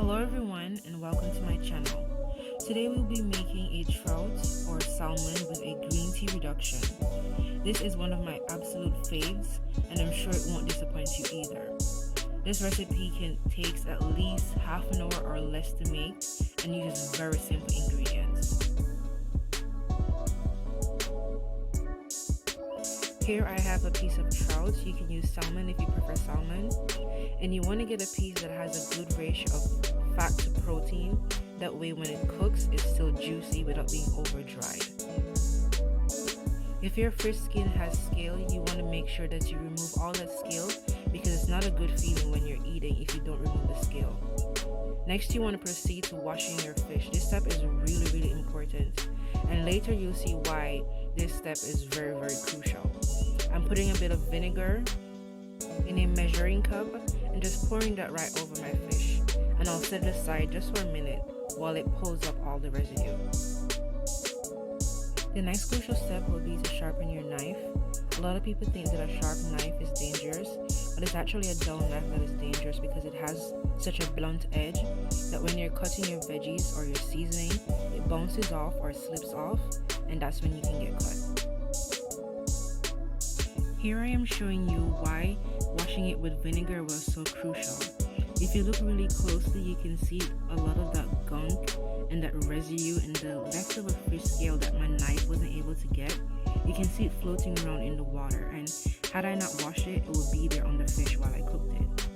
Hello everyone and welcome to my channel. Today we'll be making a trout or salmon with a green tea reduction. This is one of my absolute faves and I'm sure it won't disappoint you either. This recipe takes at least half an hour or less to make and uses very simple ingredients. Here I have a piece of trout. You can use salmon if you prefer salmon. And you want to get a piece that has a good ratio of fat to protein. That way when it cooks, it's still juicy without being over dried. If your fish skin has scale, you want to make sure that you remove all that scale because it's not a good feeling when you're eating if you don't remove the scale. Next, you want to proceed to washing your fish. This step is really important. And later you'll see why this step is very crucial. I'm putting a bit of vinegar in a measuring cup and just pouring that right over my fish, and I'll set it aside just for a minute while it pulls up all the residue. The next crucial step will be to sharpen your knife. A lot of people think that a sharp knife is dangerous, but it's actually a dull knife that is dangerous because it has such a blunt edge that when you're cutting your veggies or your seasoning, it bounces off or slips off, and that's when you can get cut. Here I am showing you why washing it with vinegar was so crucial. If you look really closely, you can see a lot of that gunk and that residue and the leftover fish scale that my knife wasn't able to get. You can see it floating around in the water, and had I not washed it, it would be there on the fish while I cooked it.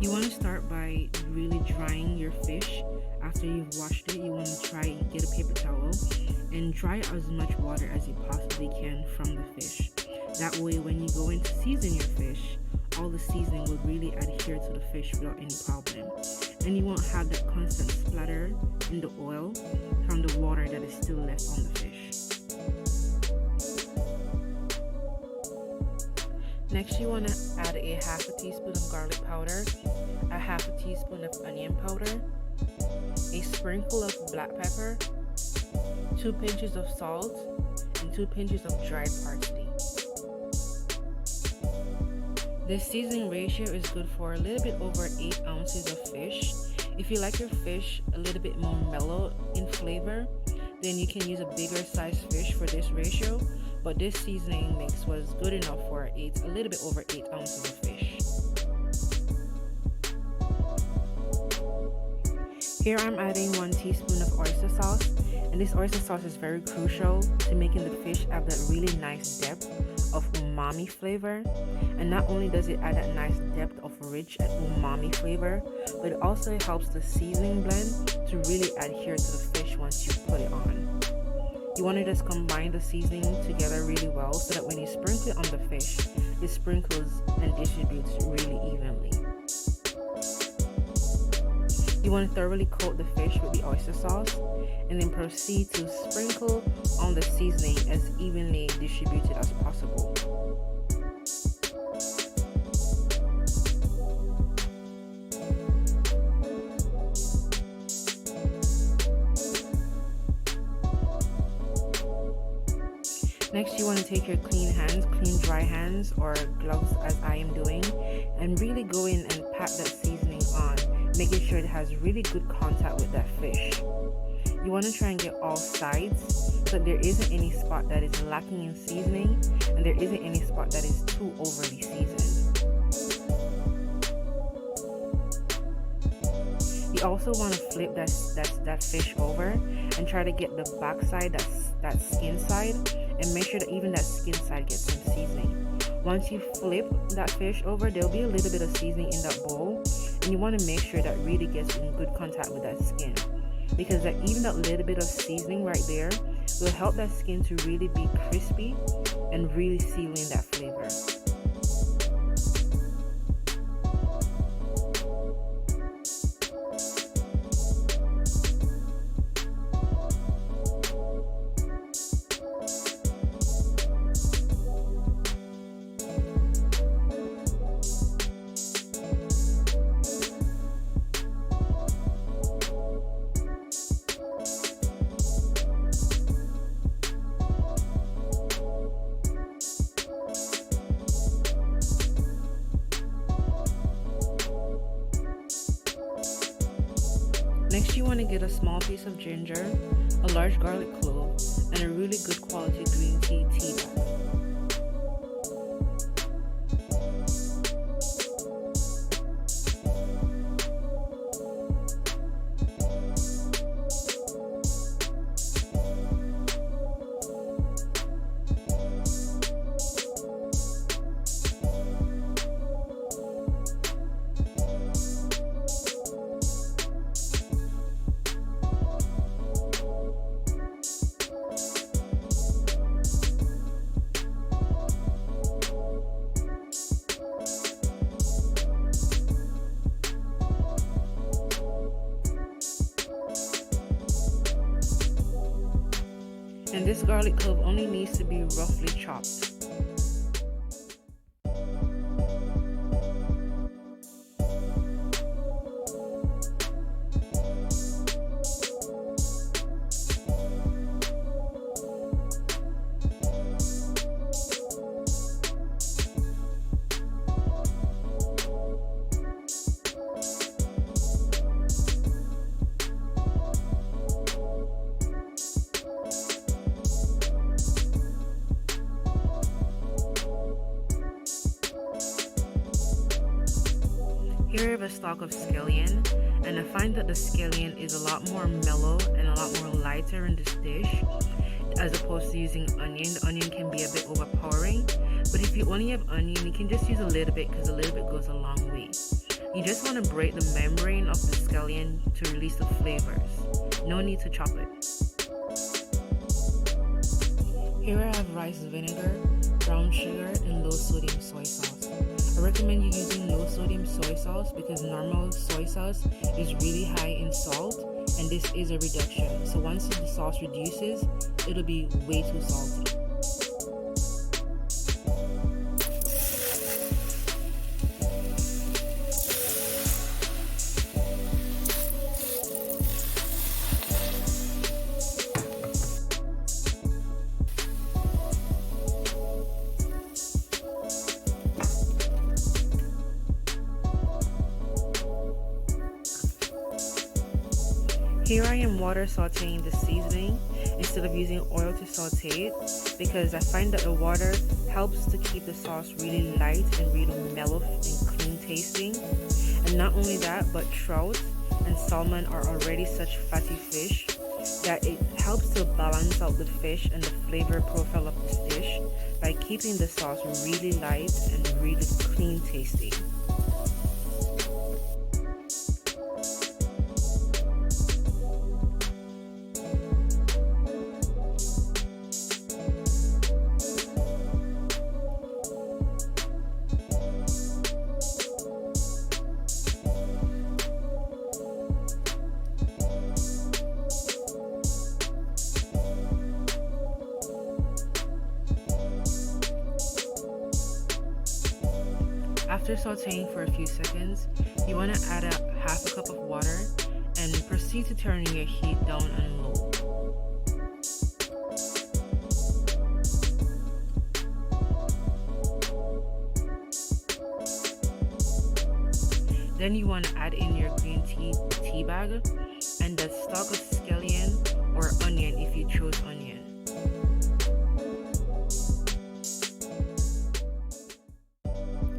You want to start by really drying your fish. After you've washed it, you want to get a paper towel and dry as much water as you possibly can from the fish. That way when you go in to season your fish, all the seasoning will really adhere to the fish without any problem. And you won't have that constant splatter in the oil from the water that is still left on the fish. Next, you want to add a half a teaspoon of garlic powder, a half a teaspoon of onion powder, a sprinkle of black pepper, 2 pinches of salt, and 2 pinches of dried parsley. This seasoning ratio is good for a little bit over 8 ounces of fish. If you like your fish a little bit more mellow in flavor, then you can use a bigger size fish for this ratio, but this seasoning mix was good enough for a little bit over 8 ounces of fish. Here I'm adding 1 teaspoon of oyster sauce, and this oyster sauce is very crucial to making the fish have that really nice depth of umami flavor. And not only does it add that nice depth of rich umami flavor, but it also helps the seasoning blend to really adhere to the fish once you put it on. You want to just combine the seasoning together really well so that when you sprinkle it on the fish, it sprinkles and distributes really evenly. You want to thoroughly coat the fish with the oyster sauce and then proceed to sprinkle on the seasoning as evenly distributed as possible. Next, you want to take your clean dry hands or gloves as I am doing, and really go in and pat that seasoning on, making sure it has really good contact with that fish. You want to try and get all sides so there isn't any spot that is lacking in seasoning and there isn't any spot that is too overly seasoned. You also want to flip that fish over and try to get the back side, that skin side, and make sure that even that skin side gets some seasoning. Once you flip that fish over, there'll be a little bit of seasoning in that bowl, and you want to make sure that really gets in good contact with that skin, because even that little bit of seasoning right there will help that skin to really be crispy and really seal in that flavor. Next, you want to get a small piece of ginger, a large garlic clove, and a really good quality green tea bag. And this garlic clove only needs to be roughly chopped. Here I have a stalk of scallion, and I find that the scallion is a lot more mellow and a lot more lighter in this dish as opposed to using onion. The onion can be a bit overpowering, but if you only have onion, you can just use a little bit because a little bit goes a long way. You just want to break the membrane of the scallion to release the flavors. No need to chop it. Here I have rice vinegar, brown sugar, and low sodium soy sauce. I recommend you using low sodium soy sauce because normal soy sauce is really high in salt, and this is a reduction. So once the sauce reduces, it'll be way too salty. Here I am water sauteing the seasoning instead of using oil to saute it because I find that the water helps to keep the sauce really light and really mellow and clean tasting. And not only that, but trout and salmon are already such fatty fish that it helps to balance out the fish and the flavor profile of this dish by keeping the sauce really light and really clean tasting. After sauteing for a few seconds, you want to add a half a cup of water and proceed to turn your heat down and low. Then you want to add in your green tea bag and the stalk of scallion or onion if you chose onion.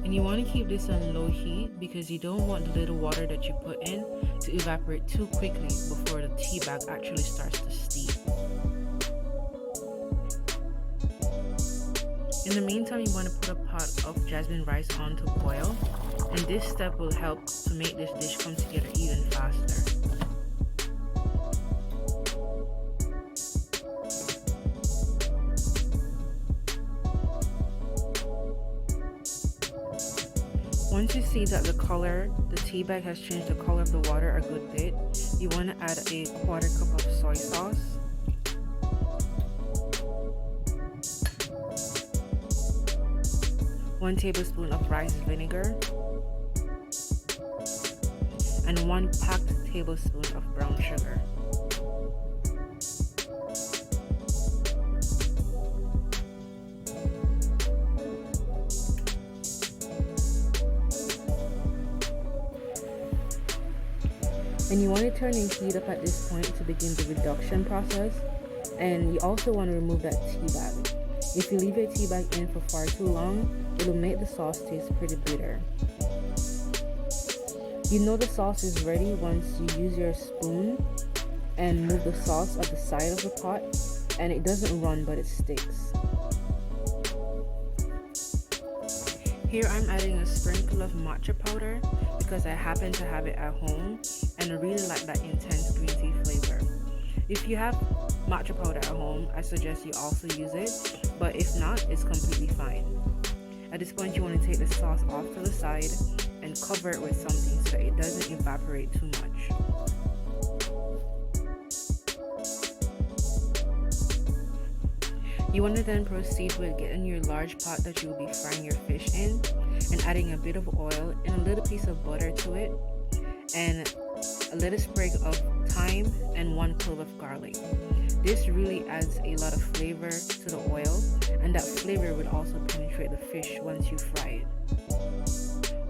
And you want to keep this on low heat because you don't want the little water that you put in to evaporate too quickly before the tea bag actually starts to steep. In the meantime, you want to put a pot of jasmine rice on to boil, and this step will help to make this dish come together even faster. Once you see that the tea bag has changed the color of the water a good bit, you want to add a quarter cup of soy sauce, 1 tablespoon of rice vinegar, and 1 packed tablespoon of brown sugar. And you want to turn the heat up at this point to begin the reduction process. And you also want to remove that tea bag. If you leave your tea bag in for far too long, it'll make the sauce taste pretty bitter. You know the sauce is ready once you use your spoon and move the sauce at the side of the pot, and it doesn't run but it sticks. Here I'm adding a sprinkle of matcha powder because I happen to have it at home and I really like that intense green tea flavor. If you have matcha powder at home, I suggest you also use it, but if not, it's completely fine. At this point, you want to take the sauce off to the side and cover it with something so that it doesn't evaporate too much. You want to then proceed with getting your large pot that you will be frying your fish in and adding a bit of oil and a little piece of butter to it and a little sprig of thyme and 1 clove of garlic. This really adds a lot of flavor to the oil, and that flavor would also penetrate the fish once you fry it.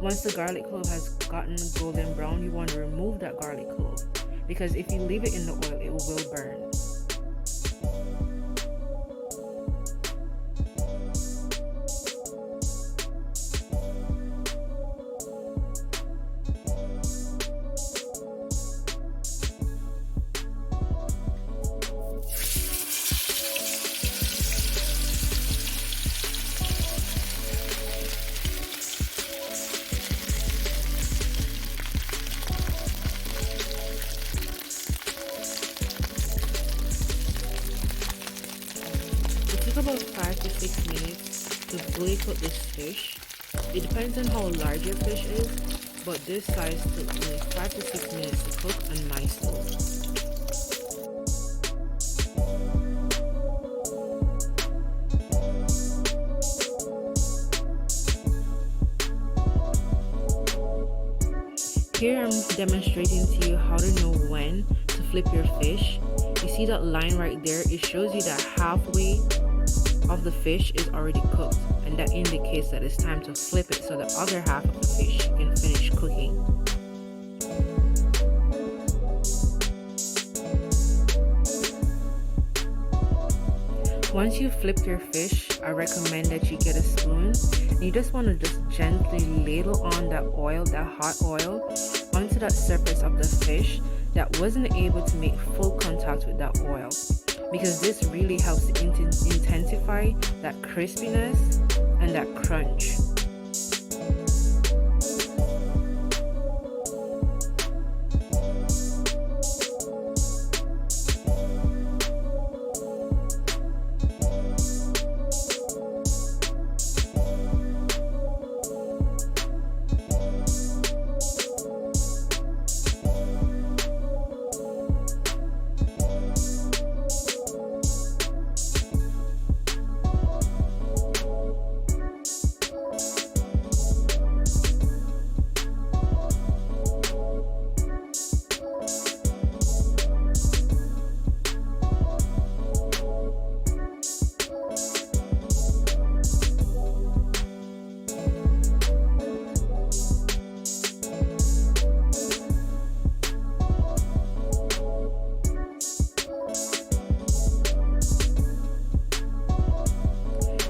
Once the garlic clove has gotten golden brown, you want to remove that garlic clove because if you leave it in the oil, it will burn. It took about 5 to 6 minutes to fully cook this fish. It depends on how large your fish is, but this size took me 5 to 6 minutes to cook on my stove. Here I'm demonstrating to you how to know when to flip your fish. You see that line right there? It shows you that halfway of the fish is already cooked, and that indicates that it's time to flip it so the other half of the fish can finish cooking. Once you flip your fish, I recommend that you get a spoon and you just want to just gently ladle on that oil, that hot oil, onto that surface of the fish that wasn't able to make full contact with that oil, because this really helps to intensify that crispiness and that crunch.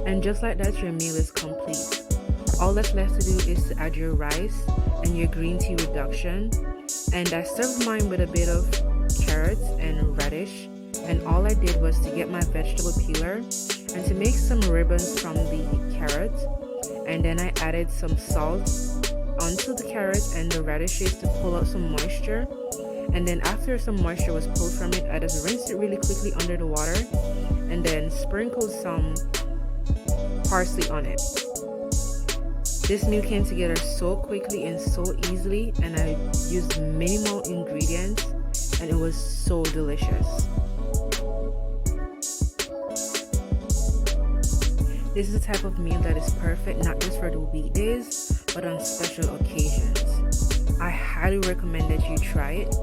And just like that, your meal is complete. All that's left to do is to add your rice and your green tea reduction. And I served mine with a bit of carrots and radish. And all I did was to get my vegetable peeler and to make some ribbons from the carrots. And then I added some salt onto the carrots and the radishes to pull out some moisture. And then after some moisture was pulled from it, I just rinsed it really quickly under the water and then sprinkled some parsley on it. This meal came together so quickly and so easily, and I used minimal ingredients and it was so delicious. This is the type of meal that is perfect not just for the weekdays but on special occasions. I highly recommend that you try it,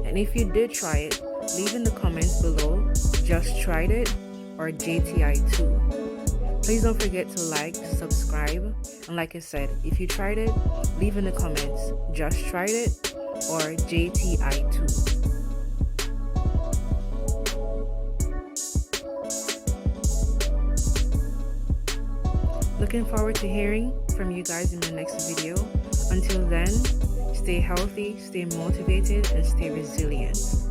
and if you did try it, leave in the comments below just tried it or JTI too. Please don't forget to like, subscribe, and like I said, if you tried it, leave in the comments just tried it or JTI2. Looking forward to hearing from you guys in the next video. Until then, stay healthy, stay motivated, and stay resilient.